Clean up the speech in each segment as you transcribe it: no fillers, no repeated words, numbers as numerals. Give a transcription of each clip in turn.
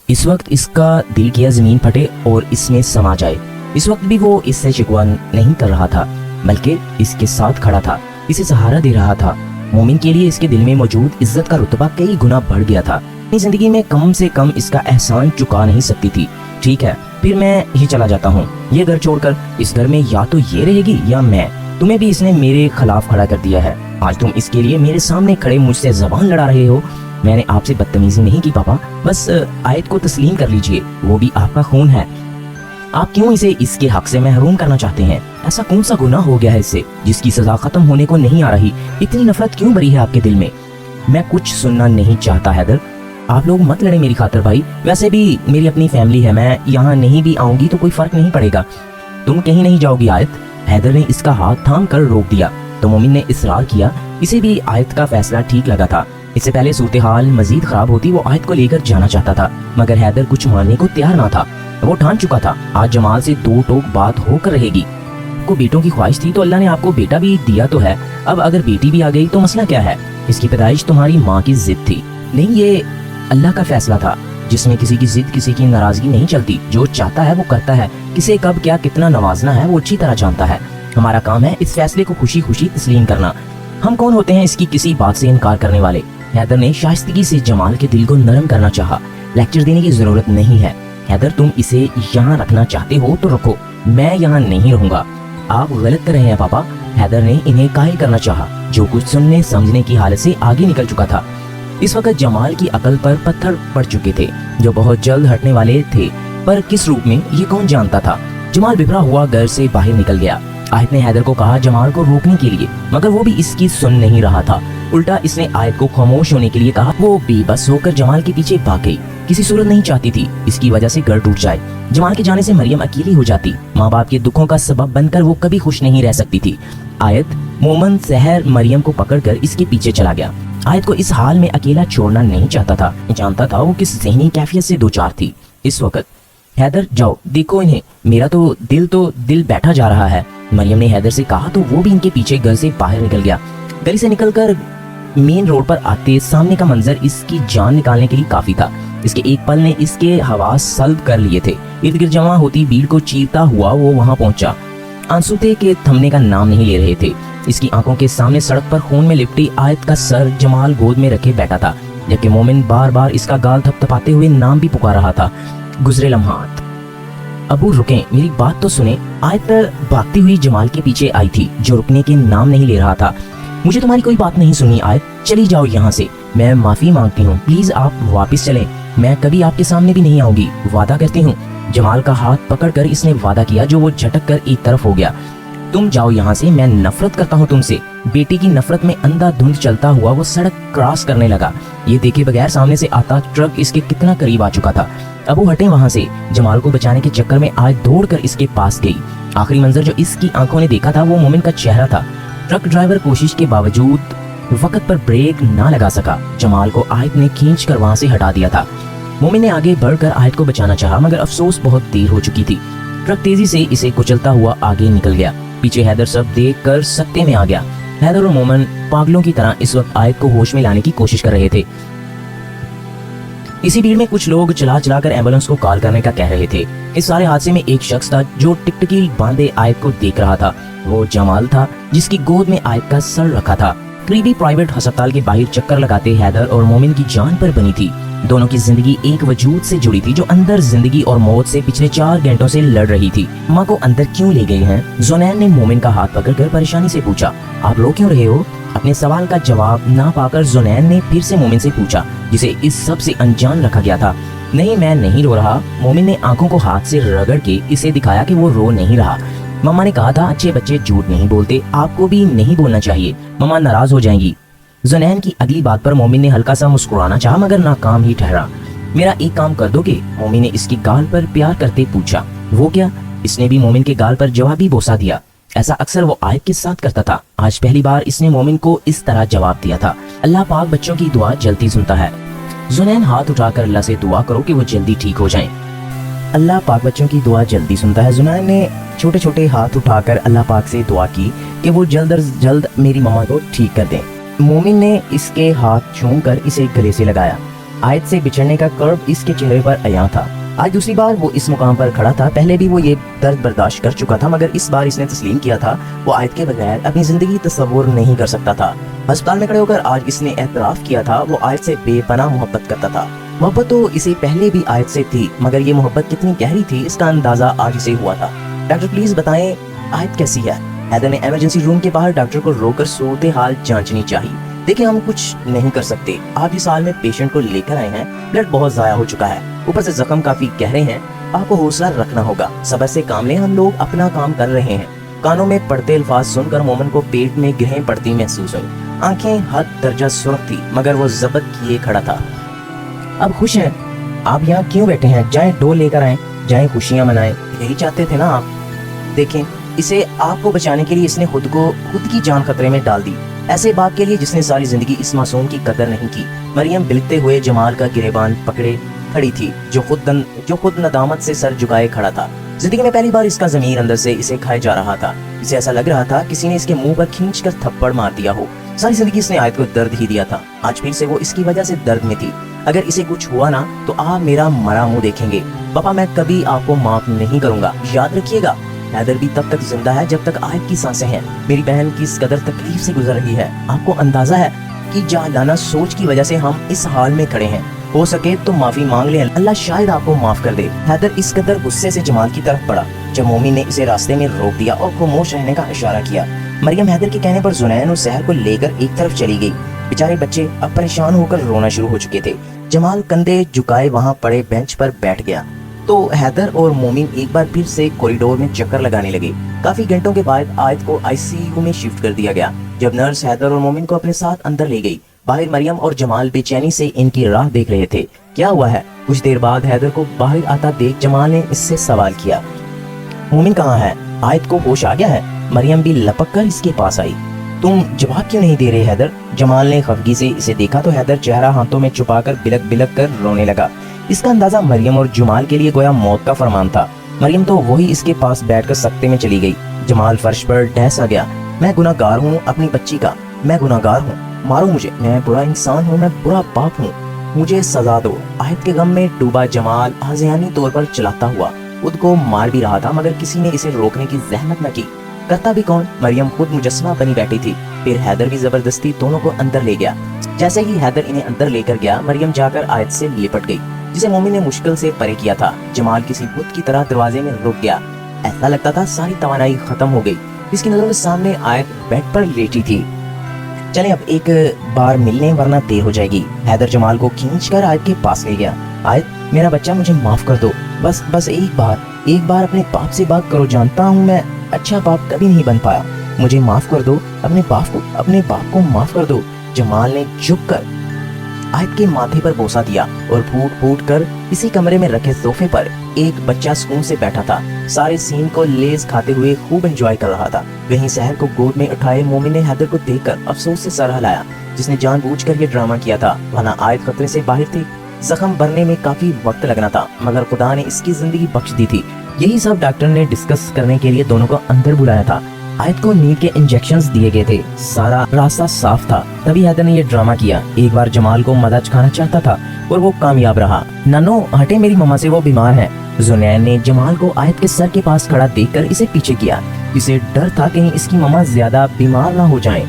इस वक्त इसका दिल किया जमीन फटे और इसमें समा जाए। इस वक्त भी वो इससे शिकवा नहीं कर रहा था, बल्कि इसके साथ खड़ा था, इसे सहारा दे रहा था। मोमिन के लिए इसके दिल में मौजूद इज्जत का रुतबा कई गुना बढ़ गया था। अपनी जिंदगी में कम से कम इसका एहसान चुका नहीं सकती थी। ठीक है, फिर मैं ही चला जाता हूँ ये घर छोड़कर। इस घर में या तो ये रहेगी या मैं। तुम्हें भी इसने मेरे खिलाफ खड़ा कर दिया है। आज तुम इसके लिए मेरे सामने खड़े मुझसे जबान लड़ा रहे हो। मैंने आपसे बदतमीजी नहीं की पापा, बस आयत को तस्लीम कर लीजिए, वो भी आपका खून है। आप क्यों इसे इसके हक से महरूम करना चाहते हैं? ऐसा कौन सा गुनाह हो गया है इससे जिसकी सजा खत्म होने को नहीं आ रही? इतनी नफरत क्यों भरी है आपके दिल में? मैं कुछ सुनना नहीं चाहता हैदर, आप लोग मत लड़े मेरी खातिर भाई। वैसे भी मेरी अपनी फैमिली है, मैं यहाँ नहीं भी आऊंगी तो कोई फर्क नहीं पड़ेगा। तुम कहीं नहीं जाओगी आयत। हैदर ने इसका हाथ थाम कर रोक दिया तो मोमिन ने इसरार किया। इसे भी आयत का फैसला ठीक लगा था। इससे पहले सूरत हाल मजीद खराब होती वो आयत को लेकर जाना चाहता था, मगर हैदर कुछ मानने को तैयार ना था। वो ठान चुका था आज जमाल से दो टोक बात होकर रहेगी। को बेटों की ख्वाहिश थी तो अल्लाह ने आपको बेटा भी दिया तो है। अब अगर बेटी भी आ गई तो मसला क्या है? इसकी पैदाइश तुम्हारी माँ की जिद थी। नहीं, ये अल्लाह का फैसला था जिसमें किसी की जिद, किसी की नाराजगी नहीं चलती। जो चाहता है वो करता है। किसे कब क्या कितना नवाजना है वो अच्छी तरह जानता है। हमारा काम है इस फैसले को खुशी खुशी तस्लीम करना। हम कौन होते हैं इसकी किसी बात से इनकार करने वाले? हैदर ने शाइस्तगी से जमाल के दिल को नरम करना चाहा। लेक्चर देने की जरूरत नहीं है हैदर, तुम इसे यहाँ रखना चाहते हो तो रखो, मैं यहाँ नहीं रहूंगा। आप गलत कर रहे हैं पापा। हैदर ने इन्हें कायल करना चाहा, जो कुछ सुनने समझने की हालत से आगे निकल चुका था। इस वक्त जमाल की अकल पर पत्थर पड़ चुके थे जो बहुत जल्द हटने वाले थे, पर किस रूप में ये कौन जानता था। जमाल बिखरा हुआ घर से बाहर निकल गया। आयत ने हैदर को कहा जमाल को रोकने के लिए, मगर वो भी इसकी सुन नहीं रहा था। उल्टा इसने आयत को खामोश होने के लिए कहा। वो बेबस होकर जमाल के पीछे भाग गई। किसी सूरत नहीं चाहती थी इसकी वजह से घर टूट जाए। जमाल के जाने से मरियम अकेली हो जाती। माँ बाप के दुखों का सबब बनकर वो कभी खुश नहीं रह सकती थी। आयत मोमन सहर मरियम को पकड़कर इसके पीछे चला गया। आयत को इस हाल में अकेला छोड़ना नहीं चाहता था। जानता था वो किस ज़हनी कैफियत से दो चार थी इस वक्त। हैदर जाओ देखो इन्हें, मेरा तो दिल बैठा जा रहा है। मरियम ने हैदर से कहा तो वो भी इनके पीछे घर से बाहर निकल गया। गली से निकलकर मेन रोड पर आते सामने का मंजर इसकी जान निकालने के लिए काफी था। इसके एक पल ने इसके हवास सल्ब कर लिए थे। इर्द गिर्द जमा होती भीड़ को चीरता हुआ वो वहां पहुंचा। आंसू के थमने का नाम नहीं ले रहे थे। इसकी आंखों के सामने सड़क पर खून में लिपटी आयत का सर जमाल गोद में रखे बैठा था, जबकि मोमिन बार बार इसका गाल थपथपाते हुए नाम भी पुकार रहा था। गुजरे लम्हात। अबू रुकें, मेरी बात तो सुने। आयत भागती हुई जमाल के पीछे आई थी जो रुकने के नाम नहीं ले रहा था। मुझे तुम्हारी कोई बात नहीं सुनी आयत, चली जाओ यहाँ से। मैं माफी मांगती हूँ, प्लीज आप वापस चलें। मैं कभी आपके सामने भी नहीं आऊंगी, वादा करती हूँ। जमाल का हाथ पकड़कर इसने वादा किया जो वो झटक कर एक तरफ हो गया। तुम जाओ यहाँ से, मैं नफरत करता हूँ तुमसे। बेटी की नफरत में अंधाधुंध चलता हुआ वो सड़क क्रॉस करने लगा। ये देखे बगैर सामने से आता ट्रक इसके कितना करीब आ चुका था। अब वो हटे वहाँ से। जमाल को बचाने के चक्कर में आज दौड़कर इसके पास गई। आखिरी मंजर जो इसकी आंखों ने देखा था वो मोमिन का चेहरा था। ट्रक ड्राइवर कोशिश के बावजूद वक्त पर ब्रेक ना लगा सका। जमाल को आयत ने खींचकर वहाँ से हटा दिया था। मोमिन ने आगे बढ़कर आयत को बचाना चाहा, मगर अफसोस बहुत देर हो चुकी थी। ट्रक तेजी से इसे कुचलता हुआ आगे निकल गया। पीछे हैदर सब देख कर सकते में आ गया। हैदर और मोमिन पागलों की तरह इस वक्त आयत को होश में लाने की कोशिश कर रहे थे। इसी भीड़ में कुछ लोग चला चला कर एम्बुलेंस को कॉल करने का कह रहे थे। इस सारे हादसे में एक शख्स था जो टिकटिकी बांधे आयत को देख रहा था। वो जमाल था जिसकी गोद में आयत का सर रखा था। करीबी प्राइवेट अस्पताल के बाहर चक्कर लगाते हैदर और मोमिन की जान पर बनी थी। दोनों की जिंदगी एक वजूद से जुड़ी थी जो अंदर जिंदगी और मौत से पिछले 4 घंटों से लड़ रही थी। माँ को अंदर क्यों ले गए हैं? जुनैन ने मोमिन का हाथ पकड़कर परेशानी से पूछा। आप रो क्यों रहे हो? अपने सवाल का जवाब ना पाकर जुनैन ने फिर से मोमिन से पूछा, जिसे इस सब से अनजान रखा गया था। नहीं, मैं नहीं रो रहा। मोमिन ने आंखों को हाथ से रगड़ के इसे दिखाया कि वो रो नहीं रहा। मम्मा ने कहा था अच्छे बच्चे झूठ नहीं बोलते, आपको भी नहीं बोलना चाहिए, मम्मा नाराज हो जाएंगी। जुनैन की अगली बात पर मोमिन ने हल्का सा मुस्कुराना चाहा, मगर नाकाम ही ठहरा। मेरा एक काम कर दोगे? मोमिन ने इसकी गाल पर प्यार करते पूछा। वो क्या? इसने भी मोमिन के गाल पर जवाबी बोसा दिया। ऐसा अक्सर वो आयत के साथ करता था। आज पहली बार इसने मोमिन को इस तरह जवाब दिया था। अल्लाह पाक बच्चों की दुआ जल्दी सुनता है। जुनैन हाथ उठाकर अल्लाह से दुआ करो कि वो जल्दी ठीक हो जाएं। अल्लाह पाक बच्चों की दुआ जल्दी सुनता है। जुनैन ने छोटे छोटे हाथ उठाकर अल्लाह पाक से दुआ की कि वो जल्द अज जल्द मेरी मम्मा को ठीक कर दें। मोमिन ने इसके हाथ छूकर इसे गले से लगाया। आयत से बिछड़ने का कर्व इसके चेहरे पर अयां था। आज दूसरी बार वो इस मुकाम पर खड़ा था। पहले भी वो ये दर्द बर्दाश्त कर चुका था, मगर इस बार इसने तस्लीम किया था वो आयत के बगैर अपनी जिंदगी तस्वुर नहीं कर सकता था। अस्पताल में खड़े होकर आज इसने एतराफ किया था वो आयत से बेपनाह मोहब्बत करता था। मोहब्बत तो इसे पहले भी आयत से थी, मगर ये मोहब्बत कितनी गहरी थी इसका अंदाजा आज इसे हुआ था। डॉक्टर प्लीज बताएं आयत कैसी है? हैदर ने इमरजेंसी रूम के बाहर डॉक्टर को रोककर सूरत हाल जांचनी चाहिए। देखिए हम कुछ नहीं कर सकते, आप इस हाल में पेशेंट को लेकर आए हैं, ब्लड बहुत जाया हो चुका है, ऊपर से जख्म काफी गहरे हैं, आपको हौसला रखना होगा, सब्र से काम लें, हम लोग अपना काम कर रहे हैं। कानों में पड़ते अल्फाज सुनकर मोमिन को पेट में गिरहें पड़ती महसूस हुई। आंखें हद दर्जा सुर्ख थी, मगर वो जब्त किए खड़ा था। अब खुश हैं? आप यहाँ क्यों बैठे हैं? जाएं डोल लेकर आएं, जाएं खुशियां मनाएं, यही चाहते थे ना आप? देखें इसे आपको बचाने के लिए इसने खुद की जान खतरे में डाल दी, ऐसे बाप के लिए जिसने सारी जिंदगी इस मासूम की कदर नहीं की। मरियम बिलखते हुए जमाल का गिरेबान पकड़े खड़ी थी, जो खुद नदामत से सर झुकाए खड़ा था। जिंदगी में पहली बार इसका ज़मीर अंदर से इसे खाए जा रहा था। इसे ऐसा लग रहा था किसी ने इसके मुंह पर खींचकर थप्पड़ मार दिया हो। सारी जिंदगी इसने आयत को दर्द ही दिया था, आज फिर से वो इसकी वजह से दर्द में थी। अगर इसे कुछ हुआ ना तो आप मेरा मरा मुंह देखेंगे। पापा मैं कभी आपको माफ नहीं करूंगा, याद रखिएगा। हैदर भी तब तक जिंदा है जब तक आयत की सांसें हैं। मेरी बहन किस कदर तकलीफ से गुजर रही है, आपको अंदाजा है कि जाहिलाना सोच की वजह से हम इस हाल में खड़े हैं। हो सके तो माफी मांग ले, अल्लाह शायद आपको माफ कर दे। हैदर इस कदर गुस्से से जमाल की तरफ बढ़ा जब मोमिन ने इसे रास्ते में रोक दिया और खामोश रहने का इशारा किया। मरियम हैदर के कहने पर जुनैन और सहर को लेकर एक तरफ चली गई। बेचारे बच्चे अब परेशान होकर रोना शुरू हो चुके थे। जमाल कंधे झुकाए वहाँ पड़े बेंच पर बैठ गया तो हैदर और मोमिन एक बार फिर से कॉरिडोर में चक्कर लगाने लगे। काफी घंटों के बाद आयत को आईसीयू में शिफ्ट कर दिया गया। जब नर्स हैदर और मोमिन को अपने साथ अंदर ले गई, बाहर मरियम और जमाल बेचैनी से इनकी राह देख रहे थे। क्या हुआ है? कुछ देर बाद हैदर को बाहर आता देख जमाल ने इससे सवाल किया, मोमिन कहाँ है? आयत को होश आ गया है? मरियम भी लपक कर इसके पास आई। तुम जवाब क्यों नहीं दे रहे हैदर? जमाल ने खफगी से इसे देखा तो हैदर चेहरा हाथों में छुपाकर बिलक बिलक कर रोने लगा। इसका अंदाजा मरियम और जमाल के लिए गोया मौत का फरमान था। मरियम तो वही इसके पास बैठकर सकते में चली गई। जमाल फर्श पर डहसा गया। मैं गुनाहगार हूँ अपनी बच्ची का, मैं गुनाहगार हूँ, मारो मुझे, मैं बुरा इंसान हूँ, मैं बुरा बाप हूँ, मुझे सजा दो। आयत के गम में डूबा जमाल आज़ियानी तौर पर चलाता हुआ खुद को मार भी रहा था, मगर किसी ने इसे रोकने की जहमत न की। करता भी कौन? मरियम खुद मुजस्समा बनी बैठी थी। फिर हैदर भी जबरदस्ती दोनों को अंदर ले गया। जैसे ही हैदर इन्हें अंदर लेकर गया, मरियम जाकर आयत से लिपट गई, जिसे मोमिन ने मुश्किल से परे किया था। जमाल किसी बुत की तरह दरवाजे में रुक गया। ऐसा लगता था सारी तवानाई खत्म हो गई। इसकी नजरों के सामने आयत बेड पर लेटी थी। चले अब एक बार मिलने वरना देर हो जाएगी। हैदर जमाल को खींचकर आयत के पास ले गया। आयत मेरा बच्चा, मुझे माफ कर दो, बस एक बार अपने बाप से बात करो। जानता हूँ मैं अच्छा बाप कभी नहीं बन पाया, मुझे माफ कर दो, अपने बाप को माफ कर दो। जमाल ने झुक कर आयत के माथे पर बोसा दिया और फूट फूट कर इसी कमरे में रखे सोफे पर एक बच्चा सुकून से बैठा था। सारे सीन को लेज खाते हुए खूब एंजॉय कर रहा था। वहीं सहर को गोद में उठाए मोमिन ने हैदर को देखकर अफसोस से सर हिलाया, जिसने जानबूझकर ये ड्रामा किया था। वरना आयत खतरे से बाहर थी। जख्म भरने में काफी वक्त लगना था, मगर खुदा ने इसकी जिंदगी बख्श दी थी। यही सब डॉक्टर ने डिस्कस करने के लिए दोनों को अंदर बुलाया था। आयत को नींद के इंजेक्शंस दिए गए थे, सारा रास्ता साफ था। तभी हैदर ने ये ड्रामा किया। एक बार जमाल को मदद खाना चाहता था और वो कामयाब रहा। नानो हटे, मेरी मम्मा से, वो बीमार है। जुनैन ने जमाल को आयत के सर के पास खड़ा देखकर इसे पीछे किया। इसे डर था कहीं इसकी मम्मा ज्यादा बीमार ना हो जाएं।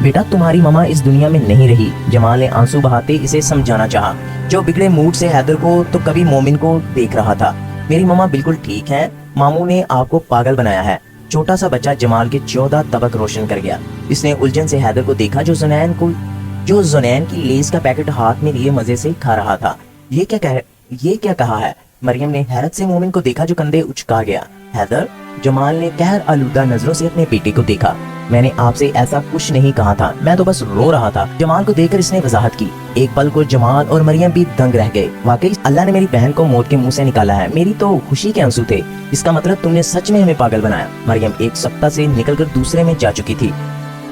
बेटा तुम्हारी मम्मा इस दुनिया में नहीं रही। जमाल ने आंसू बहाते इसे समझाना चाहा, जो बिगड़े मूड से हैदर को तो कभी मोमिन को देख रहा था। मेरी मम्मा बिल्कुल ठीक है, मामू ने आपको पागल बनाया है। छोटा सा बच्चा जमाल के 14 तबक रोशन कर गया। इसने उलझन से हैदर को देखा जो जुनैन की लेस का पैकेट हाथ में लिए मजे से खा रहा था। ये क्या कहा है? मरियम ने हैरत से मोमिन को देखा जो कंधे उचका गया। हैदर, जमाल ने कहर आलूदा नजरों से अपने बेटे को देखा। मैंने आपसे ऐसा कुछ नहीं कहा था, मैं तो बस रो रहा था। जमाल को देखकर इसने वजाहत की। एक पल को जमाल और मरियम भी दंग रह गए। वाकई अल्लाह ने मेरी बहन को मौत के मुंह से निकाला है। मेरी तो खुशी के आंसू थे। इसका मतलब तुमने सच में हमें पागल बनाया। मरियम एक सप्ताह से निकलकर दूसरे में जा चुकी थी।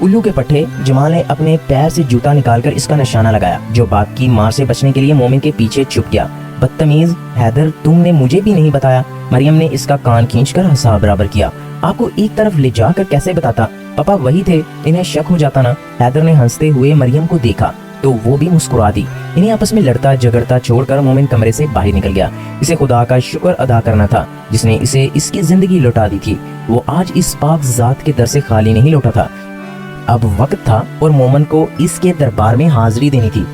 उल्लू के पट्टे। जमाल ने अपने पैर से जूता निकालकर इसका निशाना लगाया, जो बाप की मार से बचने के लिए मोमिन के पीछे छुप गया। बदतमीज हैदर, तुमने मुझे भी नहीं बताया। मरियम ने इसका कान खींचकर हिसाब बराबर किया। आपको एक तरफ ले जाकर कैसे बताता? पापा वही थे, इन्हें शक हो जाता ना। हैदर ने हंसते हुए मरियम को देखा। तो वो भी मुस्कुरा दी। इन्हें आपस में लड़ता झगड़ता छोड़कर मोमिन कमरे से बाहर निकल गया। इसे खुदा का शुक्र अदा करना था जिसने इसे इसकी जिंदगी लौटा दी थी। वो आज इस पाक जात के दर से खाली नहीं लौटा था। अब वक्त था और मोमिन को इसके दरबार में हाजिरी देनी थी।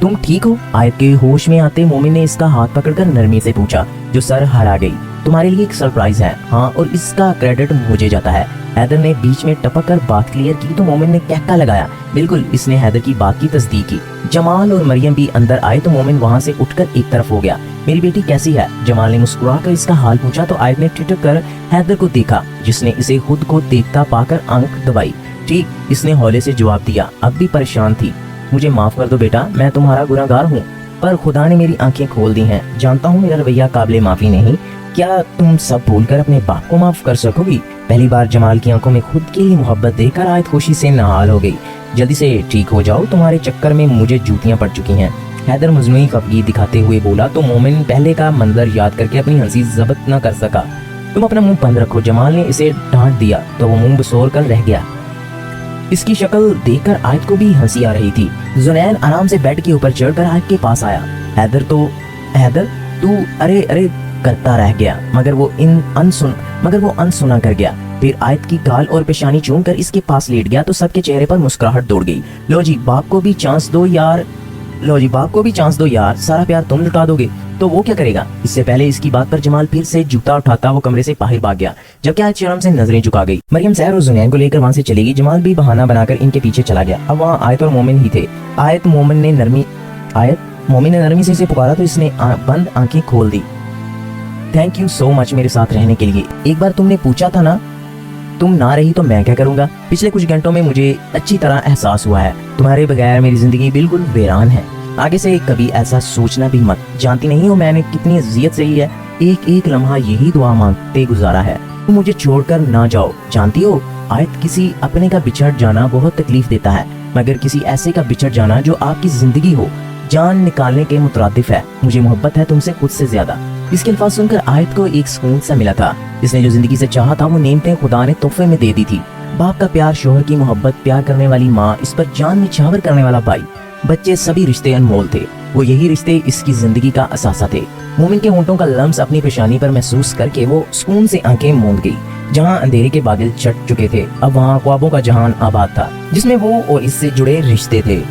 तुम ठीक हो? आयत के होश में आते मोमिन ने इसका हाथ पकड़कर नरमी से पूछा, जो सर हरा गई। तुम्हारे लिए एक सरप्राइज है। हाँ, और इसका क्रेडिट मुझे जाता है। हैदर ने बीच में टपक कर बात क्लियर की तो मोमिन ने कहका लगाया। बिल्कुल, इसने हैदर की बात की तस्दीक की। जमाल और मरियम भी अंदर आए तो मोमिन वहाँ से उठकर एक तरफ हो गया। मेरी बेटी कैसी है? जमाल ने मुस्कुरा कर इसका हाल पूछा तो आयत ने ठिठक कर हैदर को देखा, जिसने इसे खुद को देखता पाकर आंख दबाई। ठीक, इसने हौले से जवाब दिया। अब भी परेशान थी। मुझे माफ कर दो बेटा, मैं तुम्हारा गुनहगार हूँ, पर खुदा ने मेरी आंखें खोल दी हैं। जानता हूँ मेरा रवैया काबिल माफी नहीं। क्या तुम सब भूलकर अपने बाप को माफ कर सकोगी? पहली बार जमाल की आंखों में खुद के लिए मोहब्बत देखकर आयत खुशी से नहाल हो गई। जल्दी से ठीक हो जाओ, तुम्हारे चक्कर में मुझे जूतियां पड़ चुकी हैं। हैदर मजनूई खफगी दिखाते हुए बोला तो मोमिन पहले का मंजर याद करके अपनी हंसी जब्त न कर सका। तुम अपना मुंह बंद रखो। जमाल ने इसे डांट दिया तो वो मुंह बसोर कर रह गया। इसकी शक्ल देखकर आयत को भी हंसी आ रही थी। जुनैन आराम से बेड के ऊपर चढ़कर आयत के पास आया। हैदर तू अरे अरे करता रह गया, मगर वो अनसुना कर गया। फिर आयत की गाल और पेशानी चूम कर इसके पास लेट गया तो सबके चेहरे पर मुस्कुराहट दौड़ गई। लो जी, बाप को भी चांस दो यार, सारा प्यार तुम लुटा दोगे तो वो क्या करेगा? इससे पहले इसकी बात पर जमाल फिर से जूता उठाता वो कमरे से बाहर भाग गया, जबकि आयत शर्म से नजरें झुका गई। मरियम सहर और जुनैन को लेकर वहाँ से चली गई। जमाल भी बहाना बनाकर इनके पीछे चला गया। अब वहाँ आयत और मोमिन ही थे। मोमिन ने नरमी से इसे पुकारा तो इसने बंद आंखें खोल दी। थैंक यू सो मच मेरे साथ रहने के लिए। एक बार तुमने पूछा था ना, तुम ना रही तो मैं क्या करूंगा? पिछले कुछ घंटों में मुझे अच्छी तरह एहसास हुआ है तुम्हारे बगैर मेरी जिंदगी बिल्कुल वीरान है। आगे से कभी ऐसा सोचना भी मत। जानती नहीं हो मैंने कितनी अजियत सही है, एक एक लम्हा यही दुआ मांगते गुजारा है, तुम मुझे छोड़कर ना जाओ। जानती हो आयत, किसी अपने का बिछड़ जाना बहुत तकलीफ देता है, मगर किसी ऐसे का बिछड़ जाना जो आपकी जिंदगी हो जान निकालने के मुतरादिफ है। मुझे मोहब्बत है तुमसे खुद से ज्यादा। इसके अल्फाज सुनकर आयत को एक सुकून सा मिला था। इसने जो जिंदगी से चाहा था वो नेमतें खुदा ने तोहफे में दे दी थी। बाप का प्यार, शोहर की मोहब्बत, प्यार करने वाली माँ, इस पर जान निछावर करने वाला भाई, बच्चे, सभी रिश्ते अनमोल थे। वो यही रिश्ते इसकी जिंदगी का असासा थे। मोमिन के होंठों का लम्स अपनी पेशानी पर महसूस करके वो सुकून से आंखें मूंद गई। जहाँ अंधेरे के बादल छट चुके थे, अब वहाँ ख्वाबों का जहान आबाद था, जिसमें वो और इससे जुड़े रिश्ते थे।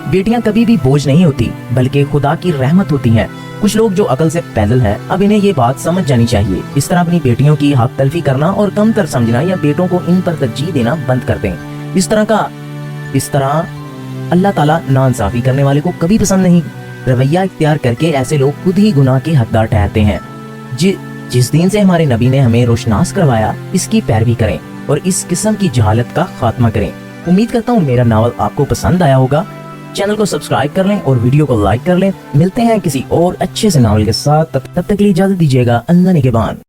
बेटियां कभी भी बोझ नहीं होती, बल्कि खुदा की रहमत होती हैं। कुछ लोग जो अकल से पैदल हैं, अब इन्हें ये बात समझ जानी चाहिए। इस तरह अपनी बेटियों की हक तलफी करना और कमतर समझना या बेटों को इन पर तरजीह देना बंद कर दें। इस तरह अल्लाह ताला नाइंसाफी करने वाले को कभी पसंद नहीं। रवैया इख्तियार करके ऐसे लोग खुद ही गुनाह के हकदार ठहरते हैं। जिस दिन से हमारे नबी ने हमें रोशनास करवाया, इसकी पैरवी करें और इस किस्म की जहालत का खात्मा करें। उम्मीद करता हूँ मेरा नावल आपको पसंद आया होगा। चैनल को सब्सक्राइब कर लें और वीडियो को लाइक कर लें। मिलते हैं किसी और अच्छे से नावल के साथ। तब तक के लिए इजाजत दीजिएगा। अल्लाह निगहबान।